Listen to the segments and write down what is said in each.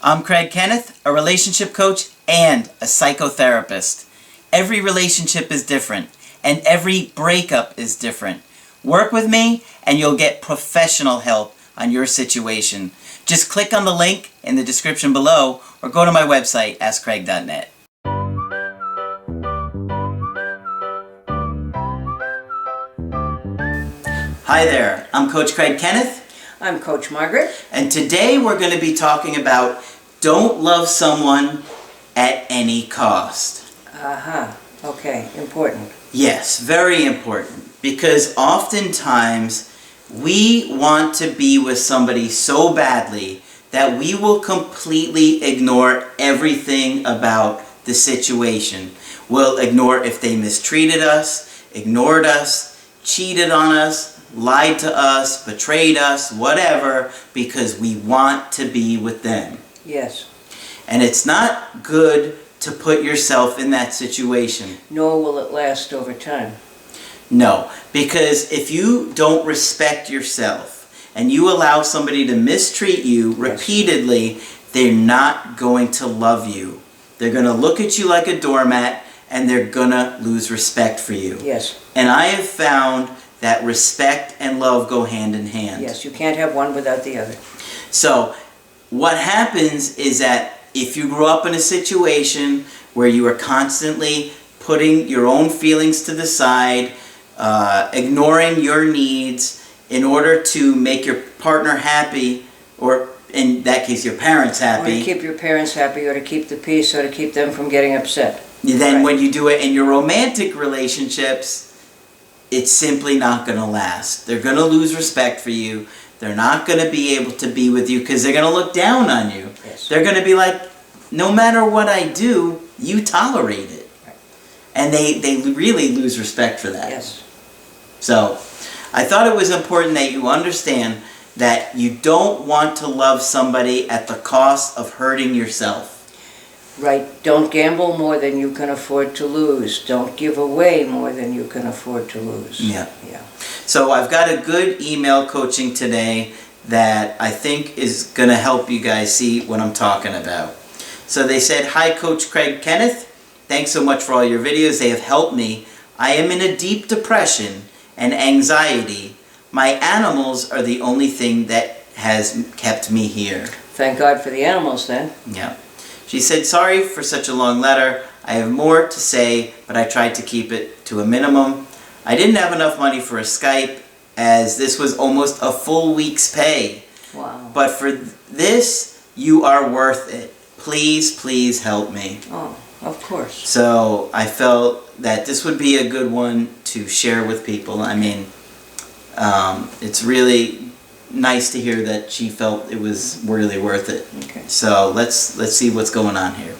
I'm Craig Kenneth, a relationship coach and a psychotherapist. Every relationship is different, and every breakup is different. Work with me, and you'll get professional help on your situation. Just click on the link in the description below, or go to my website, askcraig.net. Hi there, I'm Coach Craig Kenneth. I'm Coach Margaret. And today we're going to be talking about don't love someone at any cost. Okay, important. Yes, very important. Because oftentimes we want to be with somebody so badly that we will completely ignore everything about the situation. We'll ignore if they mistreated us, ignored us, cheated on us, lied to us, betrayed us, whatever, because we want to be with them. Yes. And it's not good to put yourself in that situation. Nor will it last over time. No, because if you don't respect yourself and you allow somebody to mistreat you repeatedly, they're not going to love you. They're going to look at you like a doormat, and they're going to lose respect for you. Yes. And I have found that respect and love go hand in hand. Yes, you can't have one without the other. So what happens is that if you grew up in a situation where you are constantly putting your own feelings to the side, ignoring your needs in order to make your partner happy, or in that case your parents happy. Or to keep your parents happy, or to keep the peace, or to keep them from getting upset. Then when you do it in your romantic relationships, it's simply not going to last. They're going to lose respect for you. They're not going to be able to be with you because they're going to look down on you. Yes. They're going to be like, no matter what I do, you tolerate it. Right. And they really lose respect for that. Yes. So I thought it was important that you understand that you don't want to love somebody at the cost of hurting yourself. Right. Don't gamble more than you can afford to lose. Don't give away more than you can afford to lose. Yeah. Yeah. So I've got a good email coaching today that I think is going to help you guys see what I'm talking about. So they said, "Hi Coach Craig Kenneth, thanks so much for all your videos. They have helped me. I am in a deep depression and anxiety. My animals are the only thing that has kept me here." Thank God for the animals then. Yeah. She said, "Sorry for such a long letter. I have more to say, but I tried to keep it to a minimum. I didn't have enough money for a Skype, as this was almost a full week's pay. Wow. But for this, you are worth it. Please, please help me." Oh, of course. So I felt that this would be a good one to share with people. I mean, it's really nice to hear that she felt it was really worth it. Okay. So let's see what's going on here.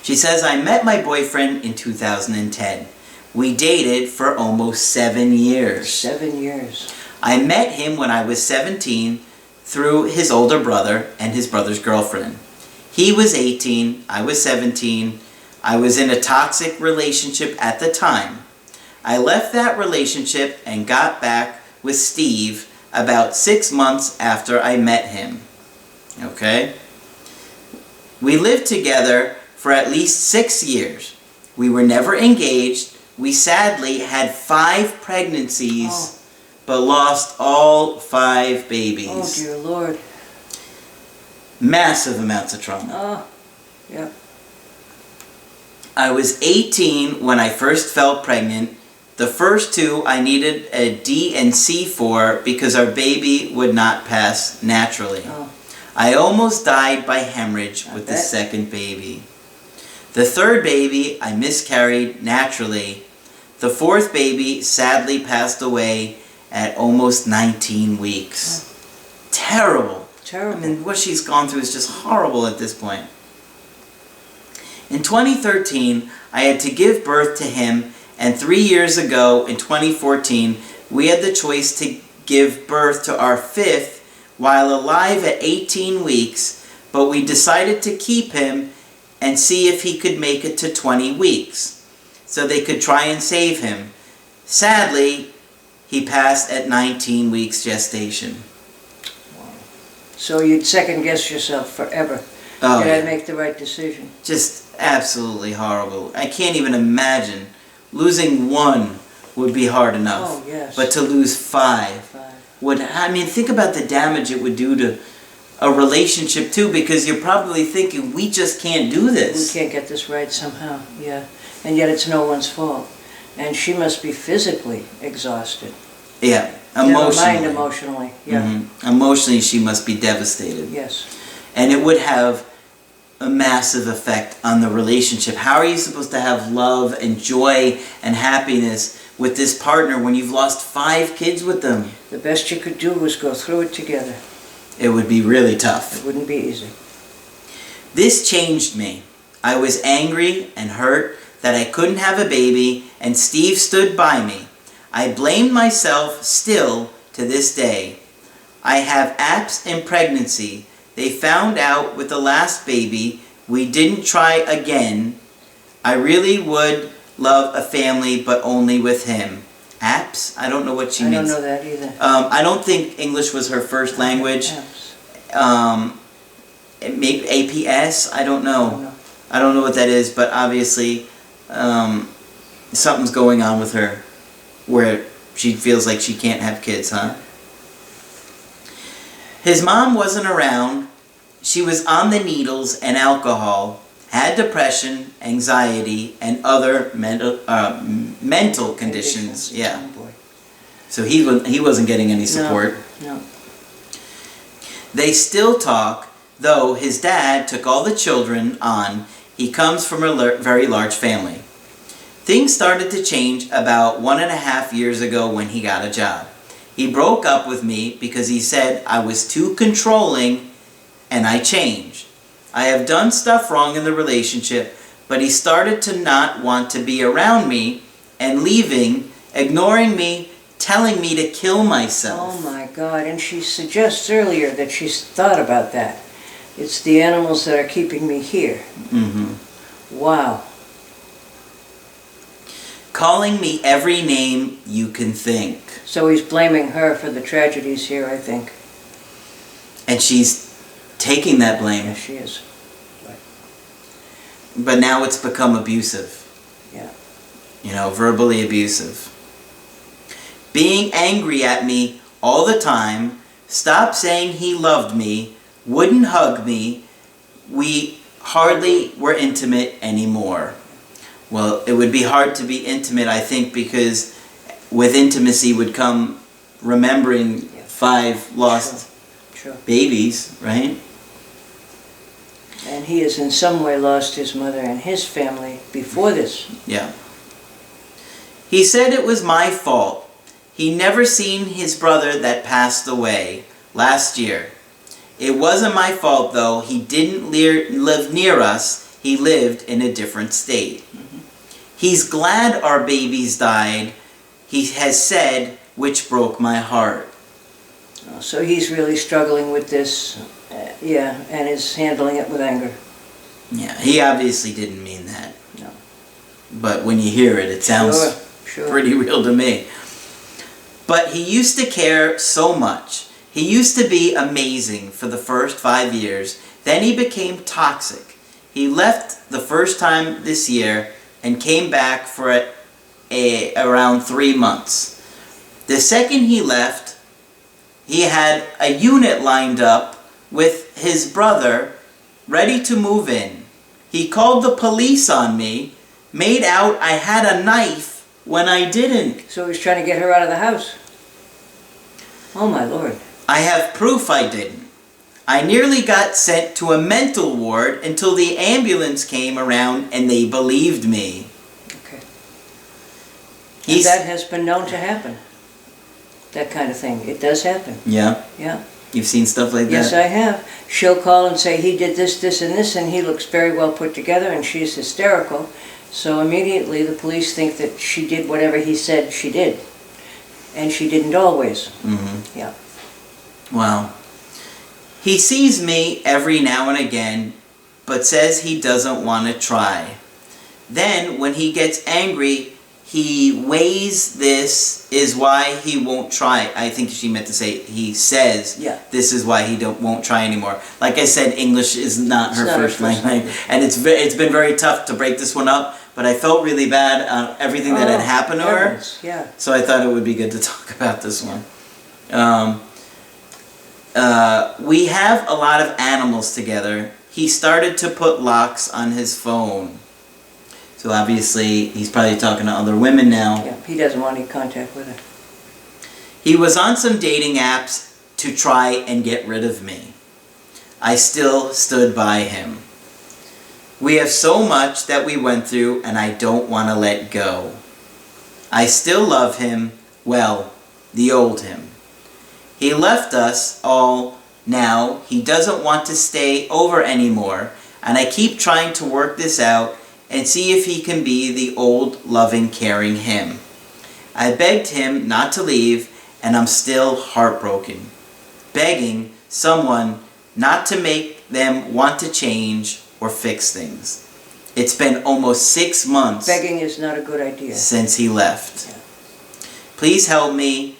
She says, "I met my boyfriend in 2010. We dated for almost 7 years. 7 years. I met him when I was 17 through his older brother and his brother's girlfriend. He was 18, I was 17. I was in a toxic relationship at the time. I left that relationship and got back with Steve about 6 months after I met him." Okay? "We lived together for at least 6 years. We were never engaged. We sadly had 5 pregnancies, but lost all 5 babies. Oh, dear Lord. Massive amounts of trauma. Oh, yeah. I was 18 when I first felt pregnant. The first 2 I needed a D and C for because our baby would not pass naturally. Oh. I almost died by hemorrhage with the bet. second baby. The third baby I miscarried naturally. The 4th baby sadly passed away at almost 19 weeks. Terrible. Terrible. I mean, what she's gone through is just horrible at this point. In 2013, I had to give birth to him, and 3 years ago, in 2014, we had the choice to give birth to our 5th while alive at 18 weeks, but we decided to keep him and see if he could make it to 20 weeks, so they could try and save him. Sadly, he passed at 19 weeks gestation. So you'd second guess yourself forever. Oh, Did I yeah. make the right decision? Just absolutely horrible. I can't even imagine. Losing one would be hard enough. Oh, yes. But to lose five would, I mean, think about the damage it would do to a relationship too, because you're probably thinking, we just can't do We this. can't get this right somehow, yeah. And yet it's no one's fault. And she must be physically exhausted. Yeah, Never emotionally. mind emotionally, yeah. Mhm. Emotionally, she must be devastated. Yes. And it would have a massive effect on the relationship. How are you supposed to have love and joy and happiness with this partner when you've lost 5 kids with them? The best you could do was go through it together. It would be really tough. It wouldn't be easy. This changed me. I was angry and hurt that I couldn't have a baby, and Steve stood by me. I blamed myself still to this day. I have apps in pregnancy. They found out with the last baby. We didn't try again. I really would love a family, but only with him. Apps? I don't know what she I means. don't know that either. I don't think English was her first language. Apps. Maybe APS? I don't I know. don't know. I don't know what that is, but obviously something's going on with her where she feels like she can't have kids, huh? His mom wasn't around. She was on the needles and alcohol, had depression, anxiety, and other mental conditions. Yeah. Oh, boy. So he wasn't getting any support. No. They still talk, though his dad took all the children on. He comes from a very large family. Things started to change about 1.5 years ago when he got a job. He broke up with me because he said I was too controlling, and I changed. I have done stuff wrong in the relationship, but he started to not want to be around me and leaving, ignoring me, telling me to kill myself. Oh my God, and she suggests earlier that she's thought about that. It's the animals that are keeping me here. Mm-hmm. Wow. Calling me every name you can think. So he's blaming her for the tragedies here, I think. And she's taking that blame. Yes, she is. But now it's become abusive. Yeah. You know, verbally abusive. Being angry at me all the time, stopped saying he loved me, wouldn't hug me, we hardly were intimate anymore. Well, it would be hard to be intimate, I think, because with intimacy would come remembering 5 lost Sure. babies, right? And he has in some way lost his mother and his family before this. Yeah. He said it was my fault. He never seen his brother that passed away last year. It wasn't my fault, though. He didn't live near us. He lived in a different state. Mm-hmm. He's glad our babies died, he has said, which broke my heart. So he's really struggling with this, and is handling it with anger. Yeah, he obviously didn't mean that. No. But when you hear it, it sounds Sure. pretty real to me. But he used to care so much. He used to be amazing for the first 5 years. Then he became toxic. He left the first time this year and came back for around 3 months. The second he left, he had a unit lined up with his brother ready to move in. He called the police on me, made out I had a knife when I didn't. So he's trying to get her out of the house. Oh my Lord. I have proof I didn't. I nearly got sent to a mental ward until the ambulance came around and they believed me. Okay. And that has been known to happen. That kind of thing. It does happen. Yeah? Yeah. You've seen stuff like that? Yes, I have. She'll call and say, he did this, this, and this, and he looks very well put together, and she's hysterical. So immediately the police think that she did whatever he said she did. And she didn't always. Mm-hmm. Yeah. Wow. He sees me every now and again, but says he doesn't want to try. Then, when he gets angry, he weighs this is why he won't try. I think she meant to say he says this is why he won't try anymore. Like I said, English is not her first language, and it's been very tough to break this one up. But I felt really bad on everything that had happened to her. Yeah. So I thought it would be good to talk about this one. We have a lot of animals together. He started to put locks on his phone. So obviously, he's probably talking to other women now. Yeah, he doesn't want any contact with her. He was on some dating apps to try and get rid of me. I still stood by him. We have so much that we went through, and I don't want to let go. I still love him, well, the old him. He left us all now. He doesn't want to stay over anymore, and I keep trying to work this out and see if he can be the old, loving, caring him. I begged him not to leave, and I'm still heartbroken. Begging someone not to make them want to change or fix things. It's been almost 6 months. Begging is not a good idea. Since he left. Yeah. Please help me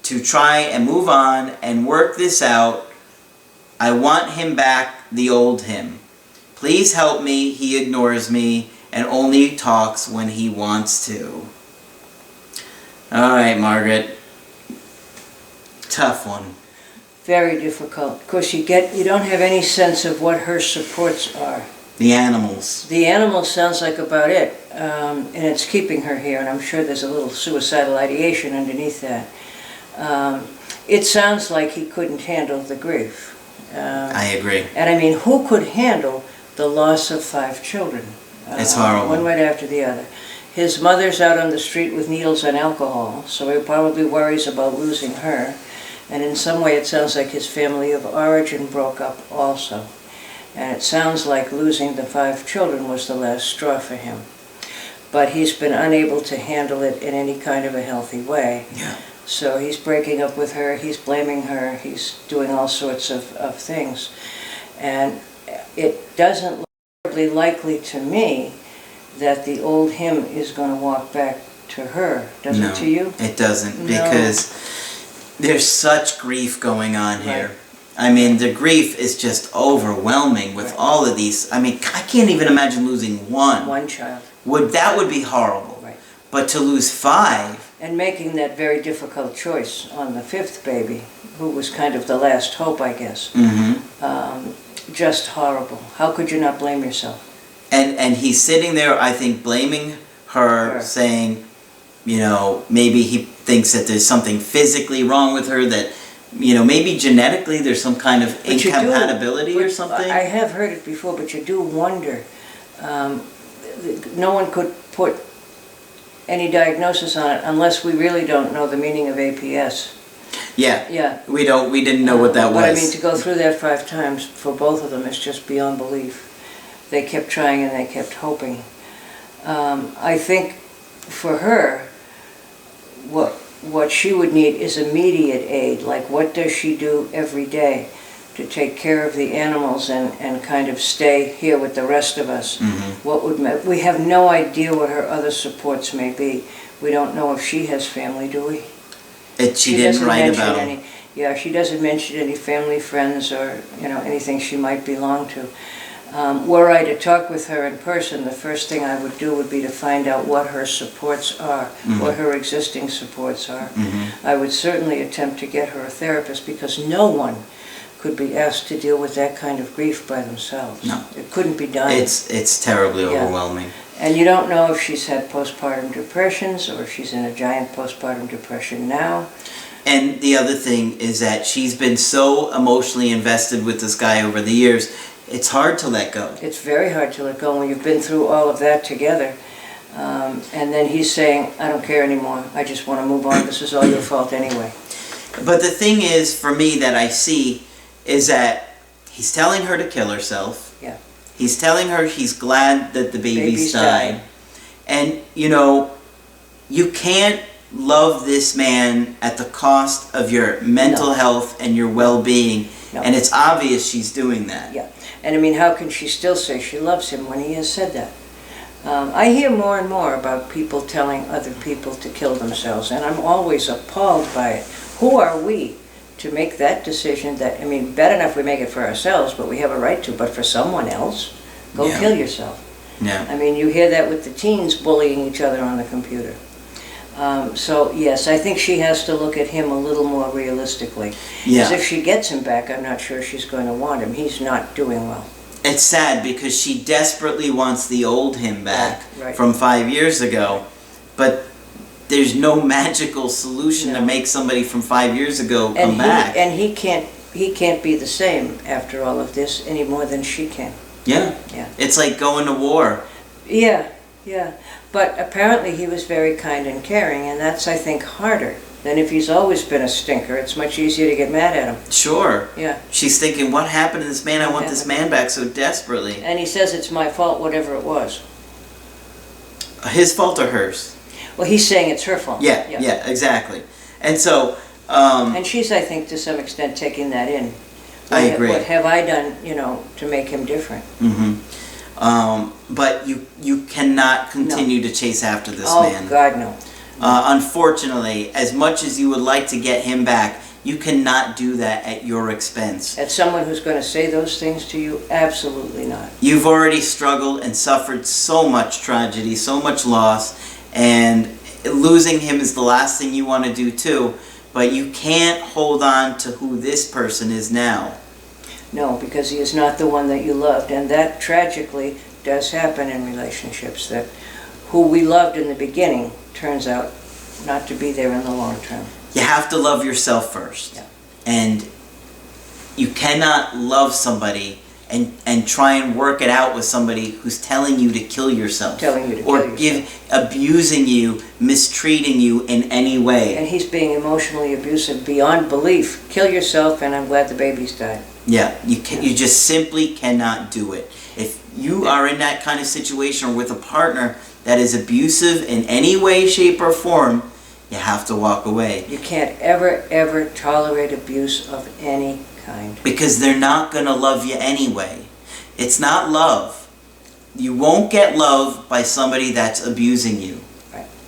to try and move on and work this out. I want him back, the old him. Please help me. He ignores me and only talks when he wants to. Alright, Margaret. Tough one. Very difficult. Of course, you don't have any sense of what her supports are. The animals. The animal sounds like about it, and it's keeping her here, and I'm sure there's a little suicidal ideation underneath that. It sounds like he couldn't handle the grief. I agree. And I mean, who could handle the loss of 5 children? It's horrible. One right after the other. His mother's out on the street with needles and alcohol, so he probably worries about losing her. And in some way it sounds like his family of origin broke up also. And it sounds like losing the 5 children was the last straw for him. But he's been unable to handle it in any kind of a healthy way. Yeah. So he's breaking up with her, he's blaming her, he's doing all sorts of things. And it doesn't look terribly likely to me that the old him is going to walk back to her. Does it to you? It doesn't, No. because there's such grief going on here. Right. I mean, the grief is just overwhelming with all of these. I mean, I can't even imagine losing one. One child. That would be horrible. Right. But to lose 5... And making that very difficult choice on the 5th baby, who was kind of the last hope, I guess. Just horrible. How could you not blame yourself? And he's sitting there, I think, blaming her, saying, you know, maybe he thinks that there's something physically wrong with her, that, you know, maybe genetically there's some kind of incompatibility or something. I have heard it before, but you do wonder. No one could put any diagnosis on it unless we really don't know the meaning of APS. Yeah. Yeah. We didn't know what that was. But I mean, to go through that 5 times for both of them is just beyond belief. They kept trying and they kept hoping. I think for her, what she would need is immediate aid. Like, what does she do every day to take care of the animals and kind of stay here with the rest of us? We have no idea what her other supports may be. We don't know if she has family, do we? She didn't write about them. Yeah, she doesn't mention any family, friends, or anything she might belong to. Were I to talk with her in person, the first thing I would do would be to find out what her supports are, what her existing supports are. I would certainly attempt to get her a therapist, because no one could be asked to deal with that kind of grief by themselves. No. It couldn't be done. It's terribly overwhelming. And you don't know if she's had postpartum depressions or if she's in a giant postpartum depression now. And the other thing is that she's been so emotionally invested with this guy over the years, it's hard to let go. It's very hard to let go when you've been through all of that together. And then he's saying, I don't care anymore, I just want to move on, this is all your fault anyway. But the thing is, for me, that I see, is that he's telling her to kill herself. Yeah. He's telling her he's glad that the baby's died. And, you can't love this man at the cost of your mental health and your well-being. No. And it's obvious she's doing that. Yeah. And I mean, how can she still say she loves him when he has said that? I hear more and more about people telling other people to kill themselves, and I'm always appalled by it. Who are we to make that decision? That, I mean, bad enough we make it for ourselves, but we have a right to, but for someone else, go kill yourself. Yeah. I mean, you hear that with the teens bullying each other on the computer. So, yes, I think she has to look at him a little more realistically. Because if she gets him back, I'm not sure she's going to want him. He's not doing well. It's sad because she desperately wants the old him back from 5 years ago, but there's no magical solution to make somebody from 5 years ago come back. And he can't be the same after all of this any more than she can. Yeah. It's like going to war. Yeah. But apparently he was very kind and caring, and that's, I think, harder than if he's always been a stinker. It's much easier to get mad at him. Sure. Yeah. She's thinking, what happened to this man? I want this man back so desperately. And he says it's my fault, whatever it was. His fault or hers? Well, he's saying it's her fault. Yeah, exactly. And so... and she's, I think, to some extent taking that in. I agree. What have I done, to make him different? But you cannot continue to chase after this man. Oh, God, no. Unfortunately, as much as you would like to get him back, you cannot do that at your expense. At someone who's going to say those things to you? Absolutely not. You've already struggled and suffered so much tragedy, so much loss, and losing him is the last thing you want to do too, but you can't hold on to who this person is now. No, because he is not the one that you loved, and that tragically does happen in relationships, that who we loved in the beginning turns out not to be there in the long term. You have to love yourself first. Yeah. And you cannot love somebody and try and work it out with somebody who's telling you to kill yourself. Or abusing you, mistreating you in any way. And he's being emotionally abusive beyond belief. Kill yourself, and I'm glad the baby's died. Yeah, you just simply cannot do it. If you are in that kind of situation or with a partner that is abusive in any way, shape, or form, you have to walk away. You can't ever tolerate abuse of any kind. Because they're not going to love you anyway. It's not love. You won't get love by somebody that's abusing you.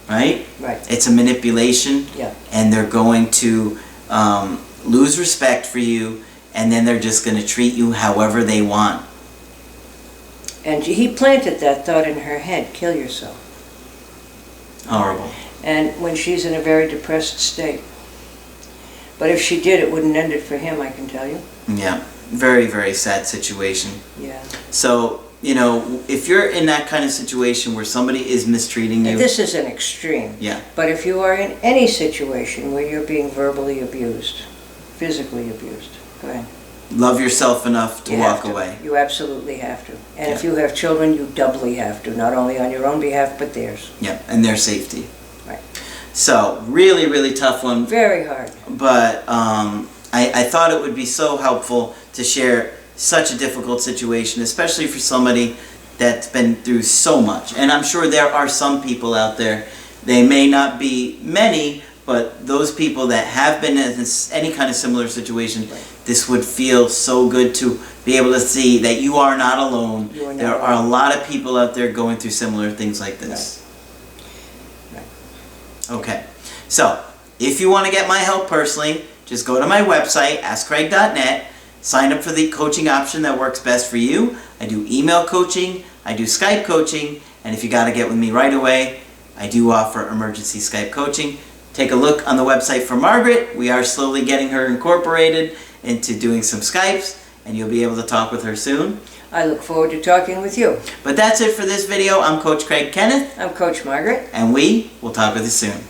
Right? It's a manipulation. Yeah. And they're going to lose respect for you, and then they're just going to treat you however they want. And he planted that thought in her head, kill yourself. Horrible. And when she's in a very depressed state. But if she did, it wouldn't end it for him, I can tell you. Yeah. Very, very sad situation. Yeah. So, if you're in that kind of situation where somebody is mistreating you... And this is an extreme. Yeah. But if you are in any situation where you're being verbally abused, physically abused, go ahead. Love yourself enough to walk away. You absolutely have to. And if you have children, you doubly have to, not only on your own behalf, but theirs. Yeah, and their safety. Right. So, really, really tough one. Very hard. But I thought it would be so helpful to share such a difficult situation, especially for somebody that's been through so much. And I'm sure there are some people out there, they may not be many, but those people that have been in any kind of similar situation, this would feel so good to be able to see that you are not alone. There are a lot of people out there going through similar things like this. Okay, so if you want to get my help personally, just go to my website, askcraig.net, sign up for the coaching option that works best for you. I do email coaching, I do Skype coaching, and if you got to get with me right away, I do offer emergency Skype coaching. Take a look on the website for Margaret. We are slowly getting her incorporated into doing some Skypes, and you'll be able to talk with her soon. I look forward to talking with you. But that's it for this video. I'm Coach Craig Kenneth. I'm Coach Margaret. And we will talk with you soon.